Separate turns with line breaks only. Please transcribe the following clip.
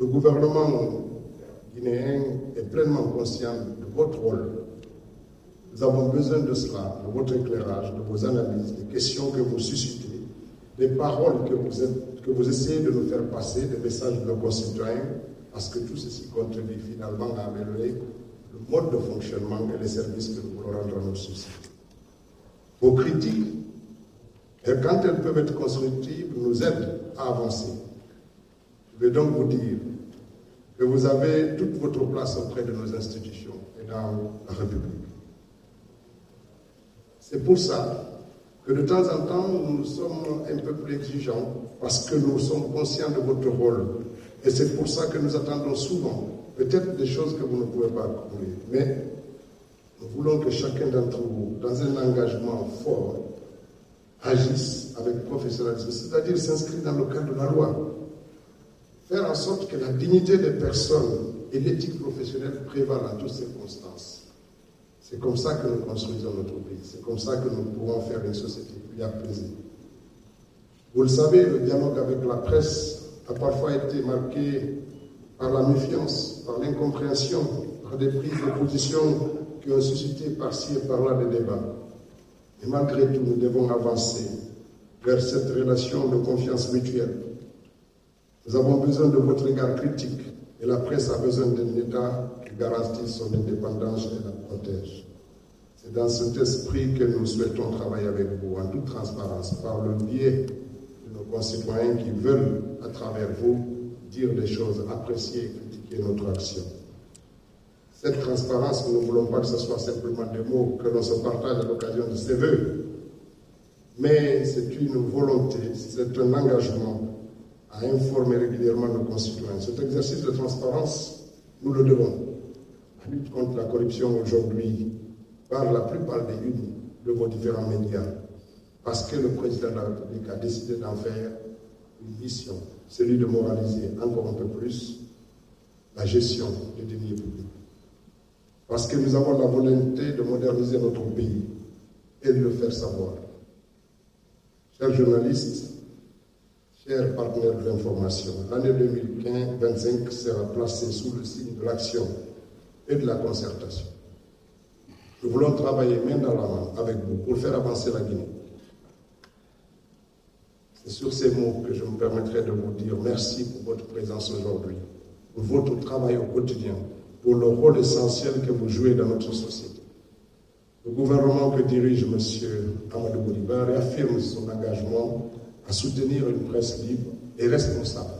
Le gouvernement guinéen est pleinement conscient de votre rôle. Nous avons besoin de cela, de votre éclairage, de vos analyses, des questions que vous suscitez, des paroles que vous essayez de nous faire passer, des messages de nos concitoyens, parce que tout ceci contribue finalement à améliorer le mode de fonctionnement et les services que nous voulons rendre à nos sociétés. Vos critiques, et quand elles peuvent être constructives, nous aident à avancer. Je vais donc vous dire que vous avez toute votre place auprès de nos institutions et dans la République. C'est pour ça que de temps en temps, nous sommes un peu plus exigeants parce que nous sommes conscients de votre rôle. Et c'est pour ça que nous attendons souvent, peut-être des choses que vous ne pouvez pas accomplir. Mais nous voulons que chacun d'entre vous, dans un engagement fort, agisse avec professionnalisme, c'est-à-dire s'inscrire dans le cadre de la loi. Faire en sorte que la dignité des personnes et l'éthique professionnelle prévalent en toutes circonstances. C'est comme ça que nous construisons notre pays. C'est comme ça que nous pourrons faire une société plus apaisée. Vous le savez, le dialogue avec la presse a parfois été marqué par la méfiance, par l'incompréhension, par des prises de position qui ont suscité par-ci et par-là des débats. Et malgré tout, nous devons avancer vers cette relation de confiance mutuelle. Nous avons besoin de votre regard critique et la presse a besoin d'un État qui garantisse son indépendance et la protège. C'est dans cet esprit que nous souhaitons travailler avec vous en toute transparence, par le biais de nos concitoyens qui veulent, à travers vous, dire des choses, apprécier et critiquer notre action. Cette transparence, nous ne voulons pas que ce soit simplement des mots que l'on se partage à l'occasion de ces vœux, mais c'est une volonté, c'est un engagement à informer régulièrement nos concitoyens. Cet exercice de transparence, nous le devons. La lutte contre la corruption aujourd'hui par la plupart des unes de vos différents médias, parce que le président de la République a décidé d'en faire une mission, celui de moraliser encore un peu plus la gestion des deniers publics. Parce que nous avons la volonté de moderniser notre pays et de le faire savoir. Chers journalistes, chers partenaires de l'information, l'année 2025 sera placée sous le signe de l'action et de la concertation. Nous voulons travailler main dans la main avec vous pour faire avancer la Guinée. C'est sur ces mots que je me permettrai de vous dire merci pour votre présence aujourd'hui, pour votre travail au quotidien, pour le rôle essentiel que vous jouez dans notre société. Le gouvernement que dirige M. Amadou Bouliba réaffirme son engagement à soutenir une presse libre et responsable,